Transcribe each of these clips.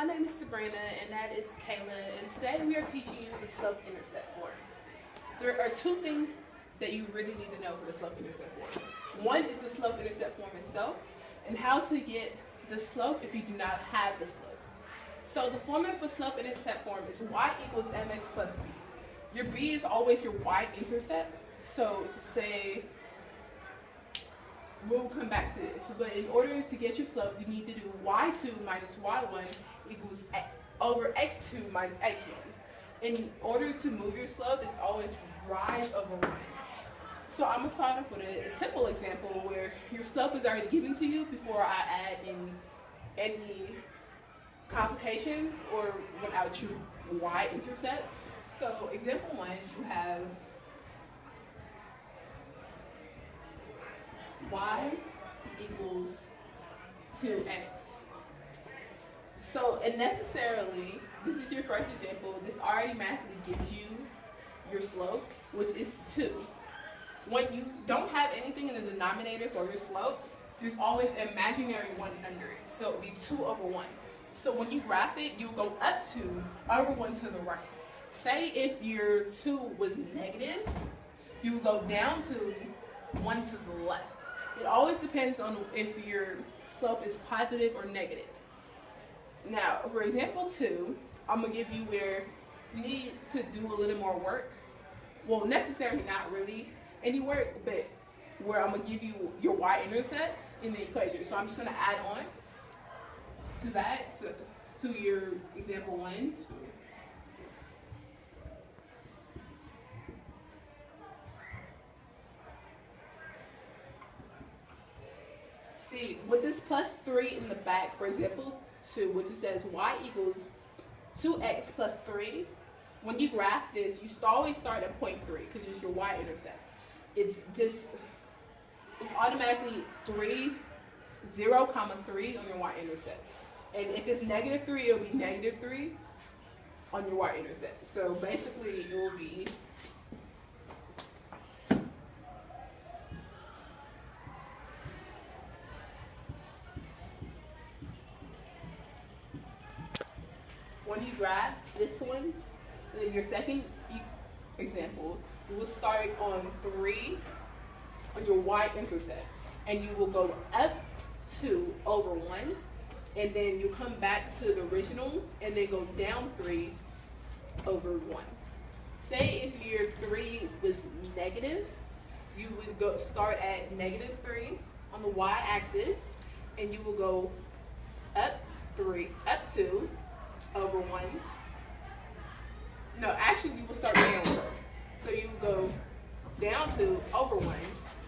my name is Sabrina, and that is Kayla, and today we are teaching you the slope-intercept form. There are two things that you really need to know for the slope-intercept form. One is the slope-intercept form itself, and how to get the slope if you do not have the slope. So the formula for slope-intercept form is y equals mx plus b. Your b is always your y-intercept, so say, we'll come back to this, but in order to get your slope, you need to do y2 minus y1 equals over x2 minus x1. In order to move your slope, it's always rise over run. So I'm going to start off with a simple example where your slope is already given to you before I add in any complications or without your y-intercept. So example 1, you have y equals 2x. So, and necessarily, this is your first example, this already mathematically gives you your slope, which is 2. When you don't have anything in the denominator for your slope, there's always an imaginary 1 under it. So it would be 2 over 1. So when you graph it, you go up 2 over 1 to the right. Say if your 2 was negative, you go down to 1 to the left. It always depends on if your slope is positive or negative. Now, for example 2, I'm going to give you where you need to do a little more work. Well, necessarily not really any work, but where I'm going to give you your y-intercept in the equation. So I'm just going to add on to that, so, to your example 1. See, with this plus 3 in the back, for example 2, which it says y equals 2x plus 3, when you graph this, you always start at point 3 because it's your y-intercept. It's automatically 0, 3 on your y-intercept. And if it's negative 3, it'll be negative 3 on your y-intercept. So basically, it will be when you graph this one, your second example, you will start on 3 on your y-intercept, and you will go up 2 over 1, and then you come back to the original, and then go down 3 over 1. Say if your 3 was negative, you would go start at negative 3 on the y-axis, and you will go up 2 over 1. No, actually you will start downwards. So you will go down 2 over 1.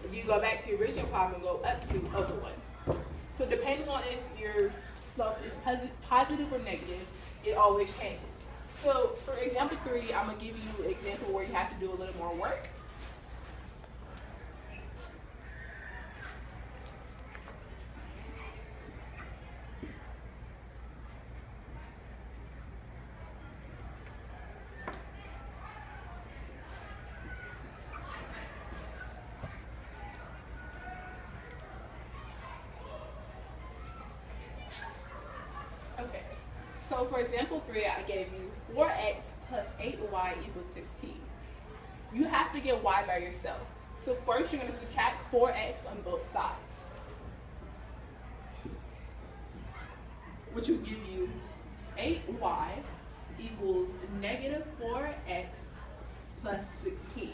If you go back to your original problem and go up 2 over 1. So depending on if your slope is positive or negative, it always changes. So for example 3, I'm going to give you an example where you have to do a little more work. Okay, so for example 3, I gave you 4x plus 8y equals 16. You have to get y by yourself. So first you're going to subtract 4x on both sides, which will give you 8y equals negative 4x plus 16.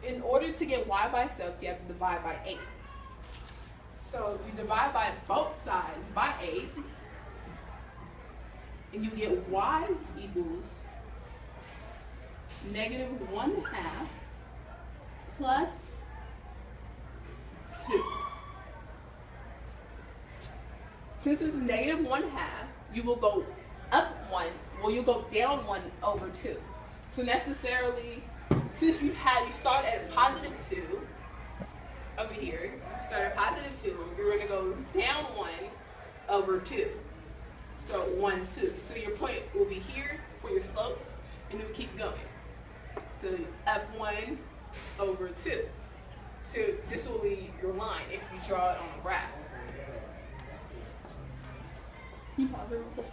In order to get y by itself, you have to divide by 8. So you divide by both sides by 8, and you get y equals negative 1/2 plus 2. Since this is negative 1/2, you will go up 1, well you'll go down 1 over 2. So necessarily, since you start at positive 2, over here, you start at positive 2, you're going to go down 1 over 2. So 1, 2. So your point will be here for your slopes, and it will keep going. So up 1 over 2. So this will be your line if you draw it on a graph. Can you pause it real quick?